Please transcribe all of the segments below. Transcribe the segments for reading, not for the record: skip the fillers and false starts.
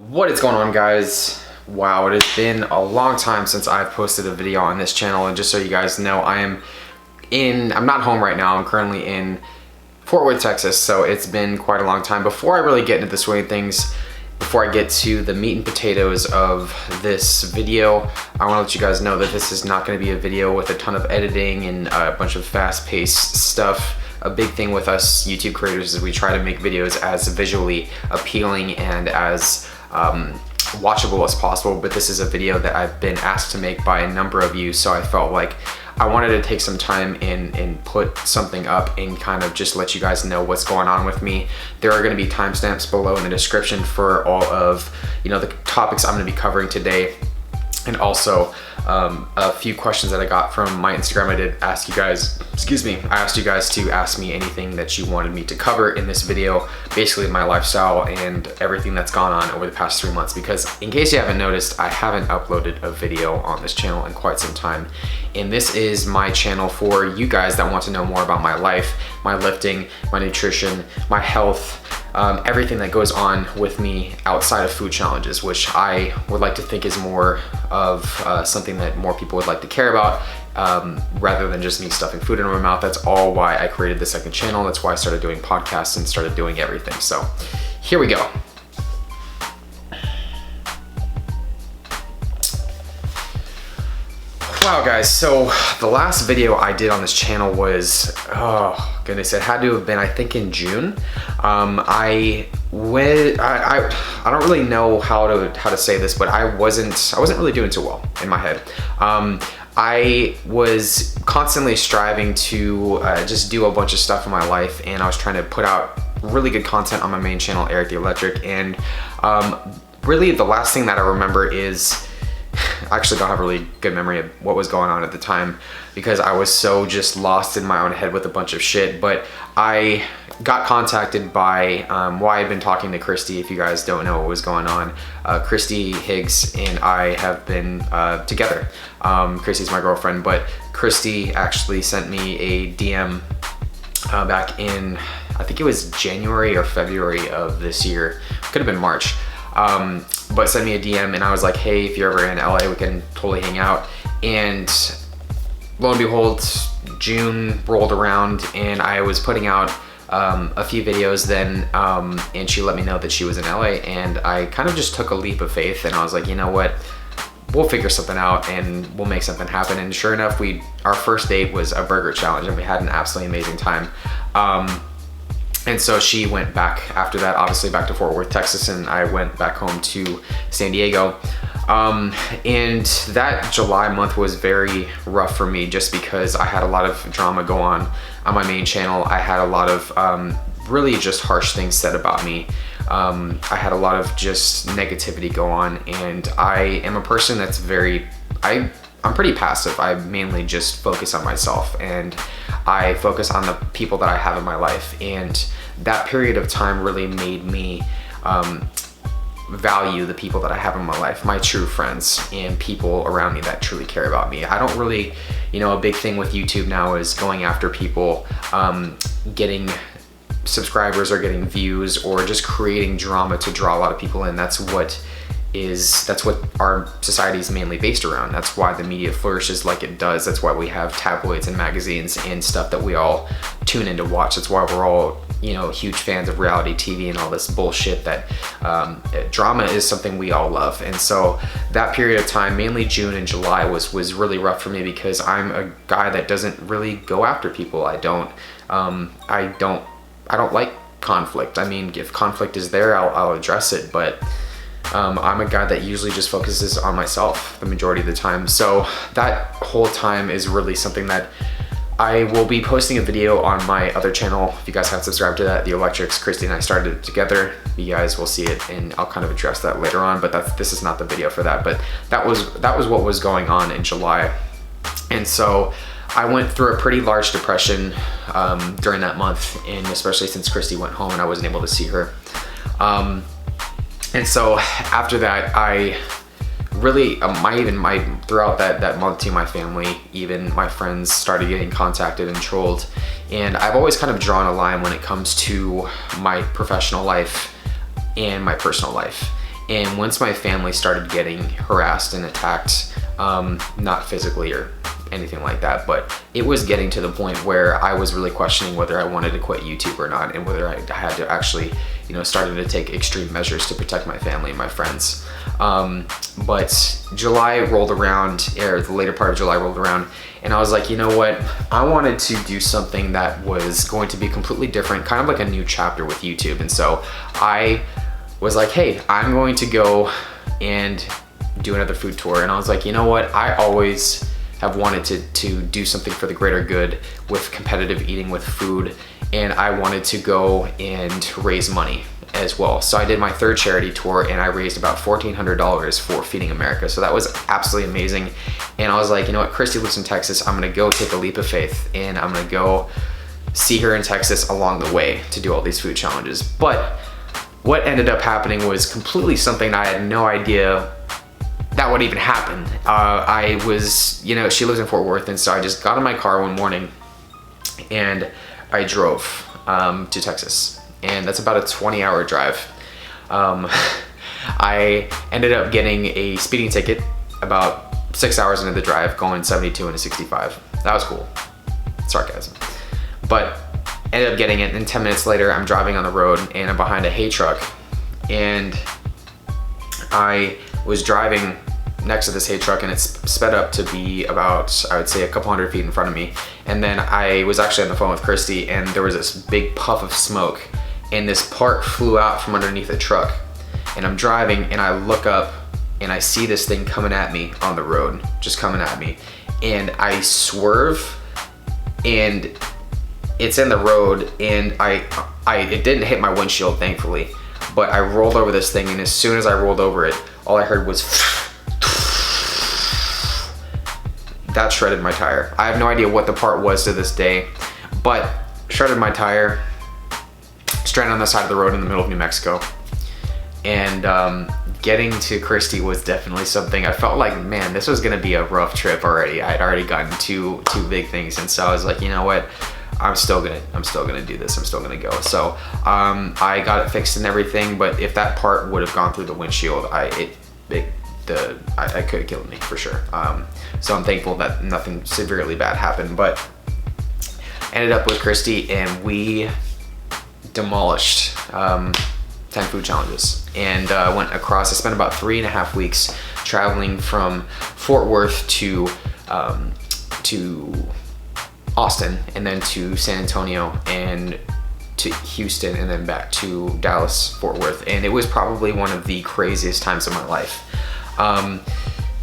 What is going on, guys? Wow, it has been a long time since I've posted a video on this channel, and just so you guys know, I'm not home right now. I'm currently in Fort Worth, Texas, so it's been quite a long time. Before I really get into the swing of things, before I get to the meat and potatoes of this video, I want to let you guys know that this is not going to be a video with a ton of editing and a bunch of fast-paced stuff. A big thing with us YouTube creators is we try to make videos as visually appealing and as watchable as possible, but this is a video that I've been asked to make by a number of you, so I felt like I wanted to take some time and put something up and kind of just let you guys know what's going on with me. There are going to be timestamps below in the description for all of the topics I'm going to be covering today, and also a few questions that I got from my Instagram. I did ask you guys, I asked you guys to ask me anything that you wanted me to cover in this video, basically my lifestyle and everything that's gone on over the past 3 months, because in case you haven't noticed, I haven't uploaded a video on this channel in quite some time. And this is my channel for you guys that want to know more about my life, my lifting, my nutrition, my health, everything that goes on with me outside of food challenges, which I would like to think is more of something that more people would like to care about, rather than just me stuffing food in my mouth. That's all why I created the second channel. That's why I started doing podcasts and started doing everything. So here we go. Wow, guys, so the last video I did on this channel was, oh goodness, it had to have been, I think, in June. I don't really know how to say this, but I wasn't really doing too well in my head. I was constantly striving to just do a bunch of stuff in my life, and I was trying to put out really good content on my main channel, ErikTheElectric, and really the last thing that I remember is, I actually don't have a really good memory of what was going on at the time because I was so just lost in my own head with a bunch of shit. But I got contacted by, I had been talking to Kristie. If you guys don't know what was going on, Kristie Higgs and I have been together. Kristie's my girlfriend, but Kristie actually sent me a DM back in, I think it was January or February of this year. Could have been March. But sent me a DM, and I was like, hey, if you're ever in LA, we can totally hang out. And lo and behold, June rolled around, and I was putting out a few videos then, and she let me know that she was in LA, and I kind of just took a leap of faith, and I was like, you know what, we'll figure something out and we'll make something happen. And sure enough, our first date was a burger challenge, and we had an absolutely amazing time. And so she went back after that, obviously back to Fort Worth, Texas, and I went back home to San Diego. And that July month was very rough for me just because I had a lot of drama go on my main channel. I had a lot of really just harsh things said about me. I had a lot of just negativity go on, and I am a person that's I'm pretty passive. I mainly just focus on myself, and I focus on the people that I have in my life. And that period of time really made me value the people that I have in my life, my true friends and people around me that truly care about me. I don't really, a big thing with YouTube now is going after people, getting subscribers or getting views or just creating drama to draw a lot of people in. That's what our society is mainly based around. That's why the media flourishes like it does. That's why we have tabloids and magazines and stuff that we all tune in to watch. That's why we're all, huge fans of reality TV and all this bullshit. That drama is something we all love. And so that period of time, mainly June and July, was really rough for me because I'm a guy that doesn't really go after people. I don't like conflict. I mean, if conflict is there, I'll address it, but I'm a guy that usually just focuses on myself the majority of the time. So that whole time is really something that I will be posting a video on my other channel. If you guys haven't subscribed to that, TheElectric, Kristie and I started it together. You guys will see it, and I'll kind of address that later on, but this is not the video for that. But that was what was going on in July. And so I went through a pretty large depression during that month, and especially since Kristie went home and I wasn't able to see her. And so after that, I really, throughout that month too, my family, even my friends started getting contacted and trolled. And I've always kind of drawn a line when it comes to my professional life and my personal life. And once my family started getting harassed and attacked, not physically or anything like that, but it was getting to the point where I was really questioning whether I wanted to quit YouTube or not, and whether I had to actually, you know, started to take extreme measures to protect my family and my friends. But July rolled around, or the later part of July rolled around, and I was like, you know what? I wanted to do something that was going to be completely different, kind of like a new chapter with YouTube. And so I was like, hey, I'm going to go and do another food tour. And I was like, you know what? I always have wanted to do something for the greater good with competitive eating with food, and I wanted to go and raise money as well. So I did my third charity tour, and I raised about $1,400 for Feeding America. So that was absolutely amazing. And I was like, you know what, Kristie lives in Texas. I'm gonna go take a leap of faith, and I'm gonna go see her in Texas along the way to do all these food challenges. But what ended up happening was completely something I had no idea that would even happen. I was, you know, she lives in Fort Worth, and so I just got in my car one morning and I drove to Texas, and that's about a 20-hour drive. I ended up getting a speeding ticket about 6 hours into the drive, going 72 into 65. That was cool. Sarcasm. But ended up getting it, and 10 minutes later I'm driving on the road and I'm behind a hay truck, and I was driving next to this hay truck, and it's sped up to be about, I would say, a couple hundred feet in front of me. And then I was actually on the phone with Kristie, and there was this big puff of smoke, and this part flew out from underneath the truck. And I'm driving, and I look up and I see this thing coming at me on the road, just coming at me. And I swerve, and it's in the road, and it didn't hit my windshield, thankfully, but I rolled over this thing, and as soon as I rolled over it, all I heard was that shredded my tire. I have no idea what the part was to this day, but shredded my tire, stranded on the side of the road in the middle of New Mexico. And getting to Kristie was definitely something. I felt like, man, this was gonna be a rough trip already. I had already gotten two big things, and so I was like, you know what? I'm still gonna do this. I'm still gonna go. So I got it fixed and everything, but if that part would have gone through the windshield, it could have killed me for sure. So I'm thankful that nothing severely bad happened, but ended up with Kristie, and we demolished 10 food challenges, and went across. I spent about 3.5 weeks traveling from Fort Worth to Austin, and then to San Antonio, and to Houston, and then back to Dallas, Fort Worth. And it was probably one of the craziest times of my life.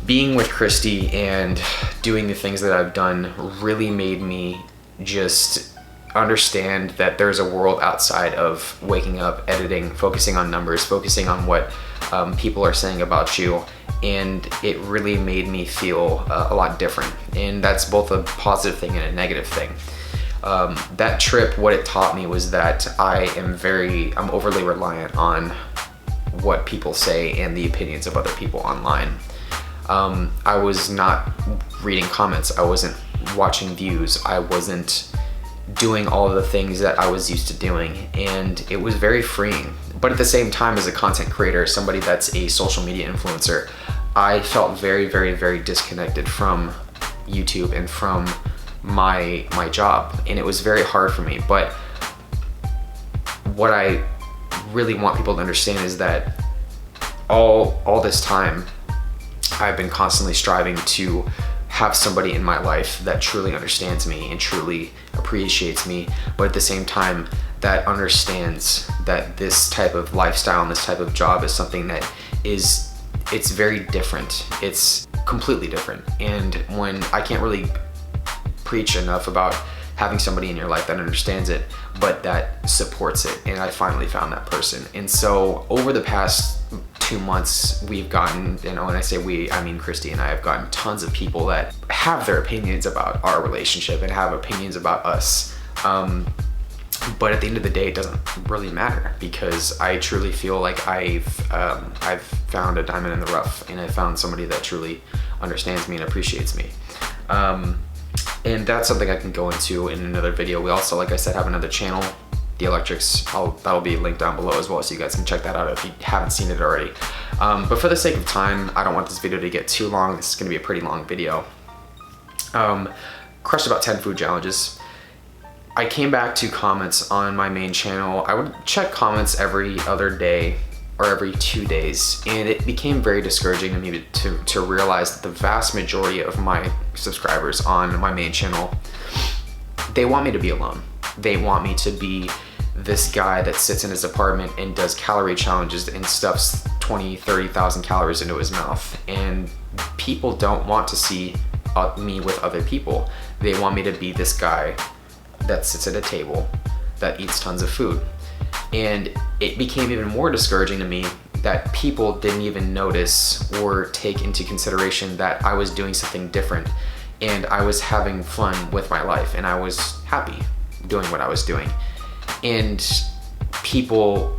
Being with Kristie and doing the things that I've done really made me just understand that there's a world outside of waking up, editing, focusing on numbers, focusing on what people are saying about you. And it really made me feel a lot different. And that's both a positive thing and a negative thing. That trip, what it taught me was that I'm overly reliant on what people say and the opinions of other people online. I was not reading comments. I wasn't watching views. I wasn't doing all of the things that I was used to doing, and it was very freeing. But at the same time, as a content creator, somebody that's a social media influencer, I felt very, very, very disconnected from YouTube and from my job, and it was very hard for me. But what I really want people to understand is that all this time, I've been constantly striving to have somebody in my life that truly understands me and truly appreciates me, but at the same time that understands that this type of lifestyle and this type of job is something that it's very different. It's completely different. And when I can't really preach enough about having somebody in your life that understands it, but that supports it. And I finally found that person. And so over the past 2 months, we've gotten, when I say we, I mean Kristie and I have gotten tons of people that have their opinions about our relationship and have opinions about us. But at the end of the day, it doesn't really matter, because I truly feel like I've found a diamond in the rough, and I found somebody that truly understands me and appreciates me. And that's something I can go into in another video. We also, like I said, have another channel, TheElectrics. That'll be linked down below as well, so you guys can check that out if you haven't seen it already. But for the sake of time, I don't want this video to get too long. This is gonna be a pretty long video. Crushed about 10 food challenges. I came back to comments on my main channel. I would check comments every other day or every 2 days, and it became very discouraging to me to realize that the vast majority of my subscribers on my main channel, they want me to be alone. They want me to be this guy that sits in his apartment and does calorie challenges and stuffs 20, 30,000 calories into his mouth. And people don't want to see me with other people. They want me to be this guy that sits at a table that eats tons of food. And it became even more discouraging to me that people didn't even notice or take into consideration that I was doing something different, and I was having fun with my life, and I was happy doing what I was doing. And people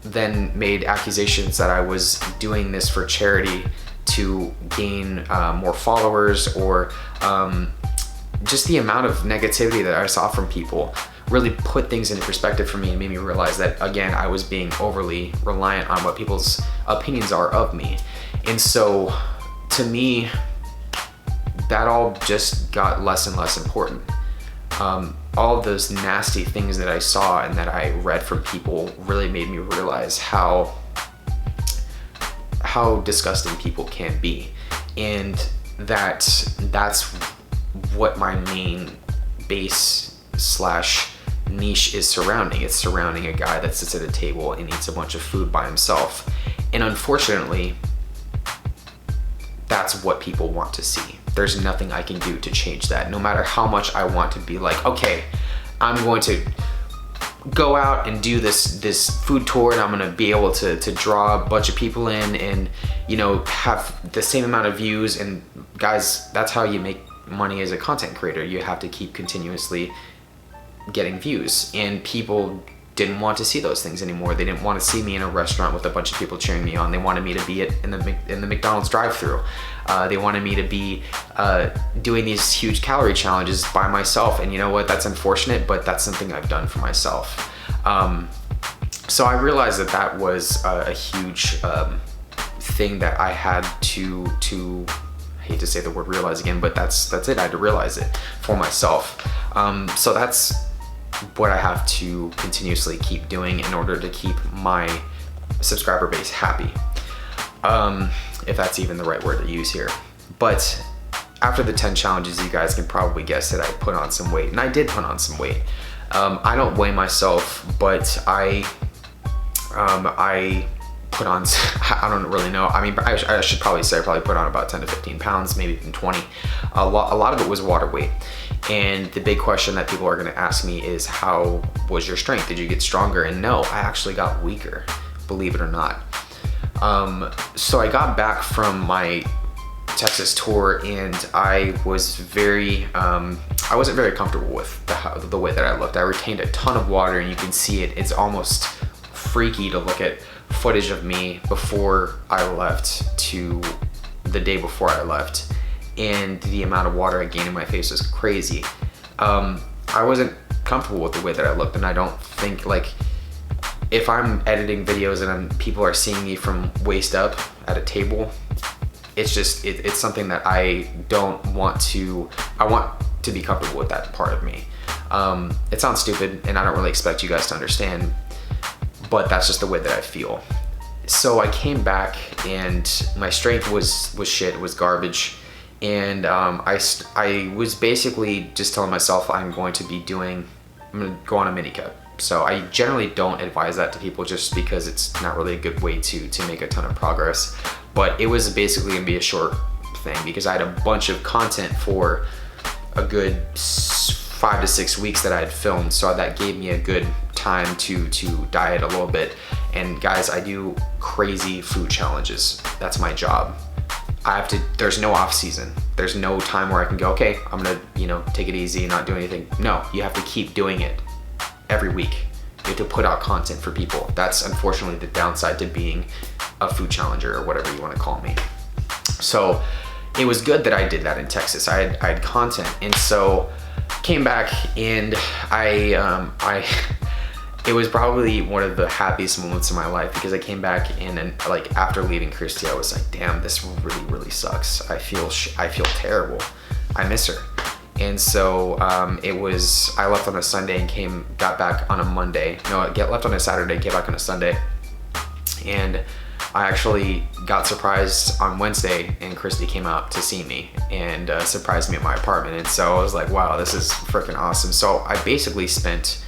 then made accusations that I was doing this for charity to gain more followers, or just the amount of negativity that I saw from people really put things into perspective for me and made me realize that, again, I was being overly reliant on what people's opinions are of me. And so to me, that all just got less and less important. All of those nasty things that I saw and that I read from people really made me realize how disgusting people can be. And that's what my main base / niche is surrounding. It's surrounding a guy that sits at a table and eats a bunch of food by himself. And unfortunately, that's what people want to see. There's nothing I can do to change that. No matter how much I want to be like, okay, I'm going to go out and do this food tour, and I'm gonna be able to draw a bunch of people in and, you know, have the same amount of views. And guys, that's how you make money as a content creator. You have to keep continuously getting views, and people didn't want to see those things anymore. They didn't want to see me in a restaurant with a bunch of people cheering me on. They wanted me to be in the McDonald's drive-thru. They wanted me to be doing these huge calorie challenges by myself. And you know what? That's unfortunate, but that's something I've done for myself. So I realized that was a huge thing that I had to I hate to say the word realize again, but that's it. I had to realize it for myself. So that's what I have to continuously keep doing in order to keep my subscriber base happy. If that's even the right word to use here. But after the 10 challenges, you guys can probably guess that I put on some weight, and I did put on some weight. I don't weigh myself, but I put on, I don't really know. I mean, I should probably say I probably put on about 10 to 15 pounds, maybe even 20. A lot of it was water weight. And the big question that people are gonna ask me is, how was your strength? Did you get stronger? And no, I actually got weaker, believe it or not. So I got back from my Texas tour, and I was I wasn't very comfortable with the way that I looked. I retained a ton of water, and you can see it. It's almost freaky to look at footage of me before I left to the day before I left, and the amount of water I gained in my face was crazy. I wasn't comfortable with the way that I looked, and I don't think, like, if I'm editing videos and people are seeing me from waist up at a table, it's just, it's something that I don't want to, I want to be comfortable with that part of me. It sounds stupid, and I don't really expect you guys to understand, but that's just the way that I feel. So I came back, and my strength was shit, it was garbage. And I was basically just telling myself I'm going to go on a mini cut. So I generally don't advise that to people, just because it's not really a good way to make a ton of progress. But it was basically gonna be a short thing, because I had a bunch of content for a good 5 to 6 weeks that I had filmed. So that gave me a good time to diet a little bit. And guys, I do crazy food challenges. That's my job. There's no off season. There's no time where I can go, okay, I'm gonna, take it easy and not do anything. No, you have to keep doing it every week. You have to put out content for people. That's unfortunately the downside to being a food challenger, or whatever you want to call me. So it was good that I did that in Texas. I had content, and so came back, and I it was probably one of the happiest moments of my life, because I came back and like after leaving Kristie, I was like, damn, this really, really sucks. I feel terrible. I miss her. And so I left on a Sunday and got back on a Monday. No, I left on a Saturday, came back on a Sunday. And I actually got surprised on Wednesday, and Kristie came out to see me and surprised me at my apartment. And so I was like, wow, this is freaking awesome. So I basically spent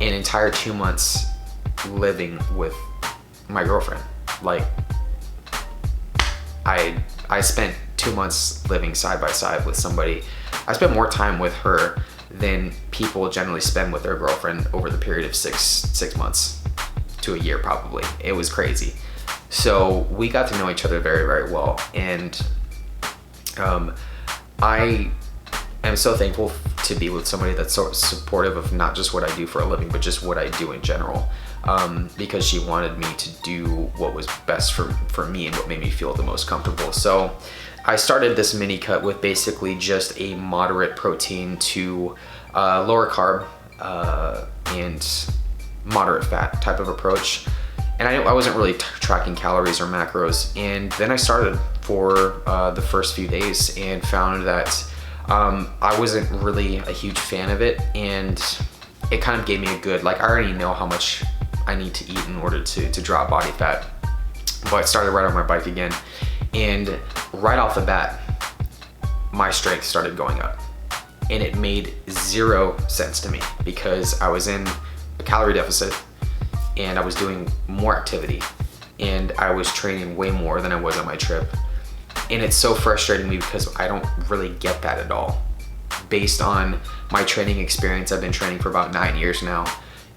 an entire 2 months living with my girlfriend. Like, I spent 2 months living side by side with somebody. I spent more time with her than people generally spend with their girlfriend over the period of six months to a year, probably. It was crazy. So we got to know each other very, very well. And I am so thankful to be with somebody that's so supportive of not just what I do for a living, but just what I do in general. Because she wanted me to do what was best for me and what made me feel the most comfortable. So I started this mini cut with basically just a moderate protein to lower carb and moderate fat type of approach. And I wasn't really tracking calories or macros. And then I started for the first few days and found that I wasn't really a huge fan of it. And it kind of gave me a good, like, I already know how much I need to eat in order to drop body fat. But I started right on my bike again. And right off the bat, my strength started going up. And it made 0 sense to me, because I was in a calorie deficit and I was doing more activity and I was training way more than I was on my trip. And it's so frustrating me because I don't really get that at all. Based on my training experience, I've been training for about 9 years now,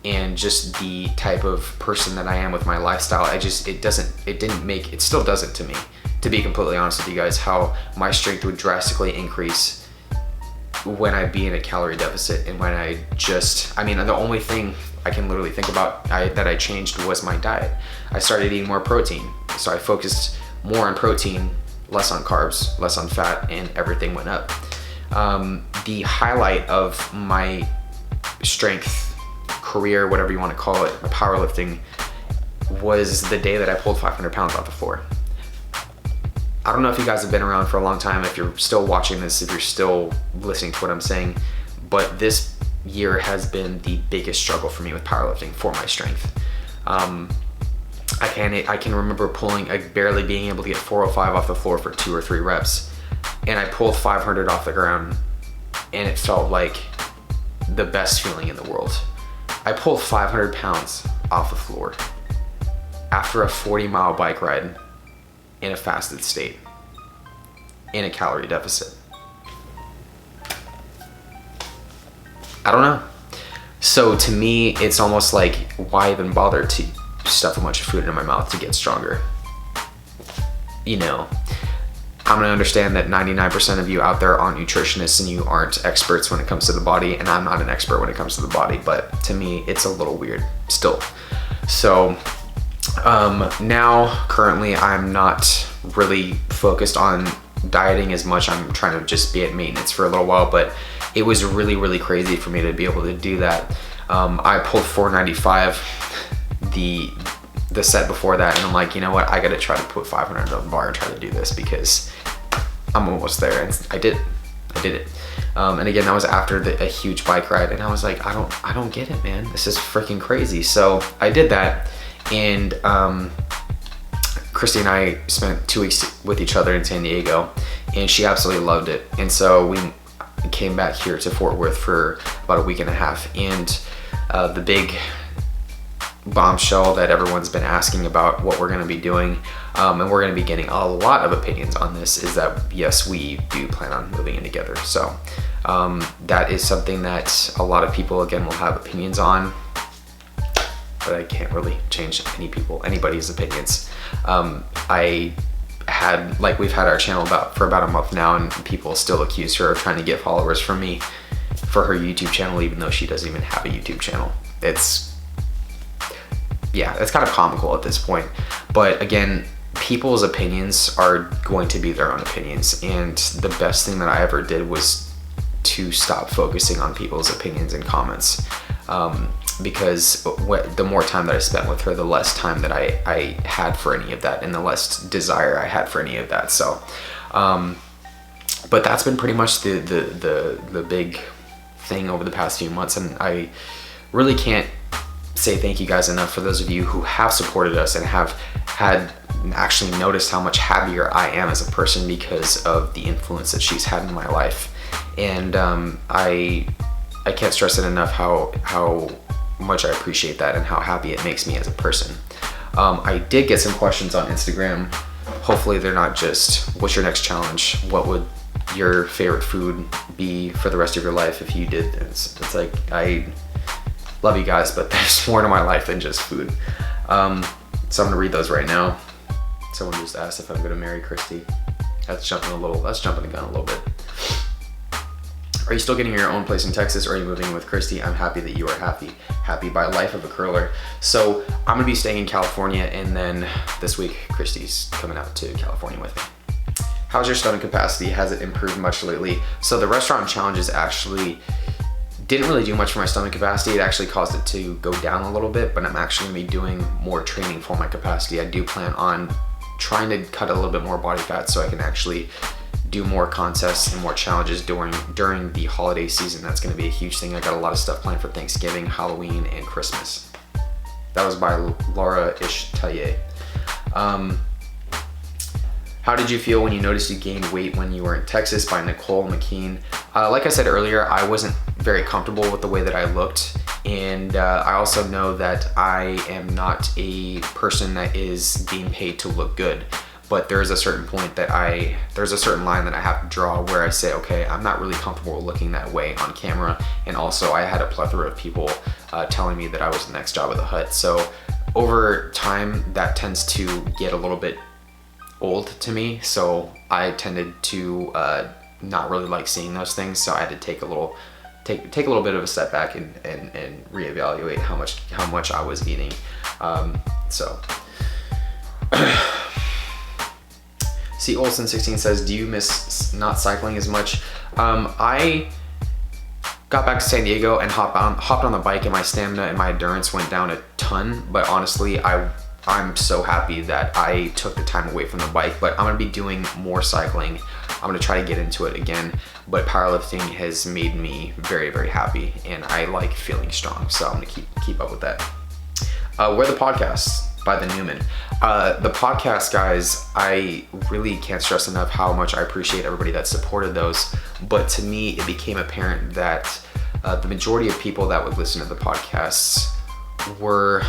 and just the type of person that I am with my lifestyle, it still doesn't to me, to be completely honest with you guys, how my strength would drastically increase when I be in a calorie deficit. And when the only thing I can literally think about that I changed was my diet. I started eating more protein. So I focused more on protein, less on carbs, less on fat, and everything went up. The highlight of my strength career, whatever you want to call it, powerlifting, was the day that I pulled 500 pounds off the floor. I don't know if you guys have been around for a long time, if you're still watching this, if you're still listening to what I'm saying, but this year has been the biggest struggle for me with powerlifting for my strength. I can remember barely being able to get 405 off the floor for 2 or 3 reps, and I pulled 500 off the ground, and it felt like the best feeling in the world. I pulled 500 pounds off the floor after a 40-mile bike ride in a fasted state, in a calorie deficit. I don't know. So to me, it's almost like, why even bother to stuff a bunch of food in my mouth to get stronger? You know, I'm gonna understand that 99% of you out there aren't nutritionists and you aren't experts when it comes to the body, and I'm not an expert when it comes to the body, but to me, it's a little weird still. So now currently I'm not really focused on dieting as much. I'm trying to just be at maintenance for a little while, but it was really, really crazy for me to be able to do that. I pulled 495 the set before that, and I'm like, you know what, I gotta try to put 500 on the bar and try to do this, because I'm almost there. And I did it. And again, that was after a huge bike ride, and I was like, I don't get it, man. This is freaking crazy. So I did that, and Kristie and I spent 2 weeks with each other in San Diego, and she absolutely loved it. And so we came back here to Fort Worth for about a week and a half, and the big bombshell that everyone's been asking about what we're going to be doing, and we're going to be getting a lot of opinions on this, is that yes, we do plan on moving in together. So that is something that a lot of people, again, will have opinions on, but I can't really change anybody's opinions. We've had our channel for about a month now, and people still accuse her of trying to get followers from me for her YouTube channel, even though she doesn't even have a YouTube channel. It's kind of comical at this point. But again, people's opinions are going to be their own opinions, and the best thing that I ever did was to stop focusing on people's opinions and comments. because the more time that I spent with her, the less time that I had for any of that, and the less desire I had for any of that. So, but that's been pretty much the big thing over the past few months, and I really can't say thank you guys enough for those of you who have supported us and have had actually noticed how much happier I am as a person because of the influence that she's had in my life. And I can't stress it enough how much I appreciate that and how happy it makes me as a person. I did get some questions on Instagram. Hopefully they're not just, what's your next challenge? What would your favorite food be for the rest of your life if you did this? It's like, I love you guys, but there's more to my life than just food. So I'm gonna read those right now. Someone just asked if I'm gonna marry Kristie. That's jumping the gun a little bit. Are you still getting your own place in Texas, or are you moving with Kristie? I'm happy that you are happy. Happy by life of a curler. So I'm gonna be staying in California, and then this week Kristie's coming out to California with me. How's your stomach capacity? Has it improved much lately? So the restaurant challenges actually didn't really do much for my stomach capacity. It actually caused it to go down a little bit, but I'm actually gonna be doing more training for my capacity. I do plan on trying to cut a little bit more body fat so I can actually do more contests and more challenges during the holiday season. That's gonna be a huge thing. I got a lot of stuff planned for Thanksgiving, Halloween, and Christmas. That was by Laura Ishtaye. How did you feel when you noticed you gained weight when you were in Texas? By Nicole McKean. Like I said earlier, I wasn't very comfortable with the way that I looked. And I also know that I am not a person that is being paid to look good. But there's a certain point that there's a certain line that I have to draw where I say, okay, I'm not really comfortable looking that way on camera. And also I had a plethora of people telling me that I was the next Jabba the Hutt. So over time, that tends to get a little bit old to me. So I tended to not really like seeing those things. So I had to take a little bit of a step back and reevaluate how much I was eating. C. Olson 16 says, do you miss not cycling as much? I got back to San Diego and hopped on the bike, and my stamina and my endurance went down a ton. But honestly, I'm so happy that I took the time away from the bike. But I'm gonna be doing more cycling. I'm gonna try to get into it again. But powerlifting has made me very, very happy, and I like feeling strong. So I'm gonna keep up with that. Where the podcasts? By the Newman. The podcast, guys, I really can't stress enough how much I appreciate everybody that supported those. But to me, it became apparent that the majority of people that would listen to the podcasts were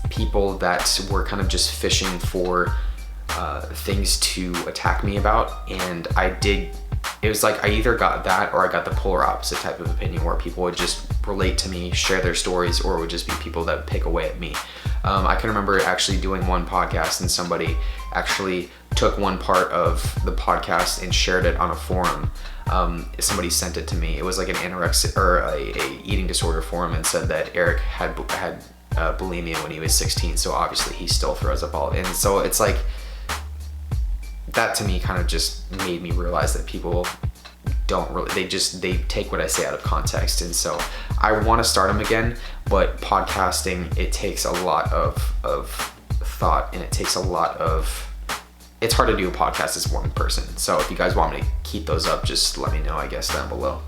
people that were kind of just fishing for things to attack me about. And it was like I either got that or I got the polar opposite type of opinion, where people would just relate to me, share their stories, or it would just be people that would pick away at me. I can remember actually doing one podcast, and somebody actually took one part of the podcast and shared it on a forum. Somebody sent it to me. It was like an anorexia or a eating disorder forum, and said that Erik had bulimia when he was 16. So obviously he still throws up all. And so it's like, that to me kind of just made me realize that people don't really, they take what I say out of context. And so I want to start them again, but podcasting, it takes a lot of thought, and it takes it's hard to do a podcast as one person. So if you guys want me to keep those up, just let me know, I guess, down below.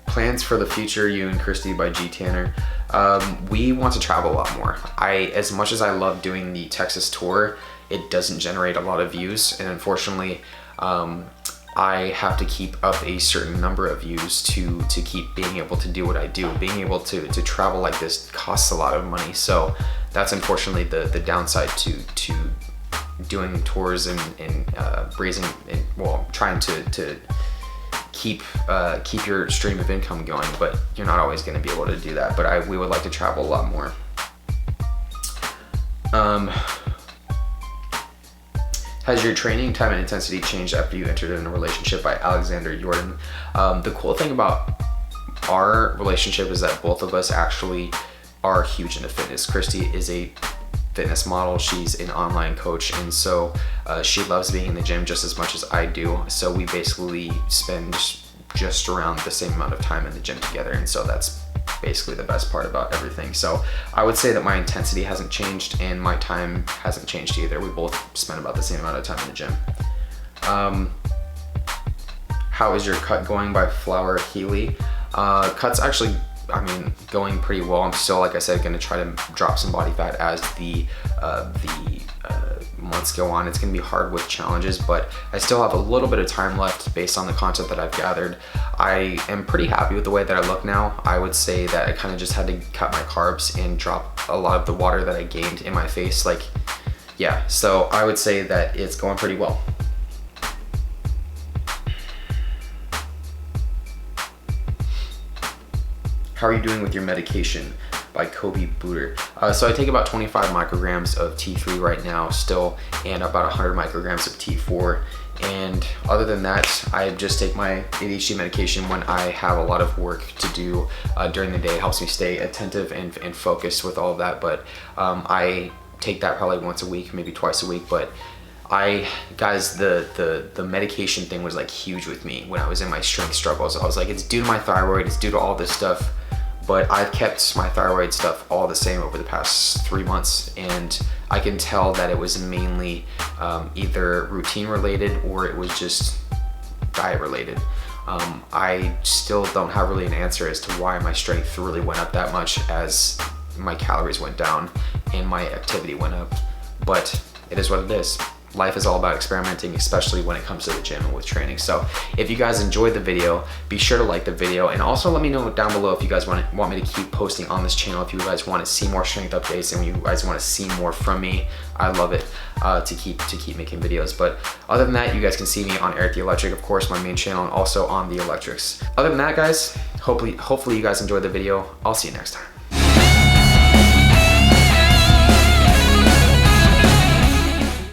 Plans for the future, you and Kristie, by G Tanner. We want to travel a lot more. As much as I love doing the Texas tour, it doesn't generate a lot of views, and unfortunately, I have to keep up a certain number of views to keep being able to do what I do. Being able to travel like this costs a lot of money, so that's unfortunately the downside to doing tours and trying to keep your stream of income going. But you're not always going to be able to do that. But we would like to travel a lot more. Has your training time and intensity changed after you entered in a relationship? By Alexander Jordan. The cool thing about our relationship is that both of us actually are huge into fitness. Kristie is a fitness model. She's an online coach, and so she loves being in the gym just as much as I do. So we basically spend just around the same amount of time in the gym together. And so that's basically the best part about everything. So I would say that my intensity hasn't changed and my time hasn't changed either. We both spend about the same amount of time in the gym. How is your cut going by Flower Healy? Cut's actually, I mean, going pretty well. I'm still, like I said, gonna try to drop some body fat as the months go on. It's gonna be hard with challenges, but I still have a little bit of time left based on the content that I've gathered. I am pretty happy with the way that I look now. I would say that I kind of just had to cut my carbs and drop a lot of the water that I gained in my face. Like, yeah, so I would say that it's going pretty well. How are you doing with your medication? By Kobe Booter. So I take about 25 micrograms of T3 right now still, and about 100 micrograms of T4. And other than that, I just take my ADHD medication when I have a lot of work to do during the day. It helps me stay attentive and focused with all of that. But I take that probably once a week, maybe twice a week. But guys, the medication thing was like huge with me when I was in my strength struggles. I was like, it's due to my thyroid, it's due to all this stuff. But I've kept my thyroid stuff all the same over the past 3 months, and I can tell that it was mainly either routine related or it was just diet related. I still don't have really an answer as to why my strength really went up that much as my calories went down and my activity went up, but it is what it is. Life is all about experimenting, especially when it comes to the gym and with training. So if you guys enjoyed the video, be sure to like the video, and also let me know down below if you guys want me to keep posting on this channel, if you guys want to see more strength updates and you guys want to see more from me. I love it to keep making videos. But other than that, you guys can see me on ErikTheElectric, of course, my main channel, and also on TheElectrics. Other than that, guys, hopefully you guys enjoyed the video. I'll see you next time.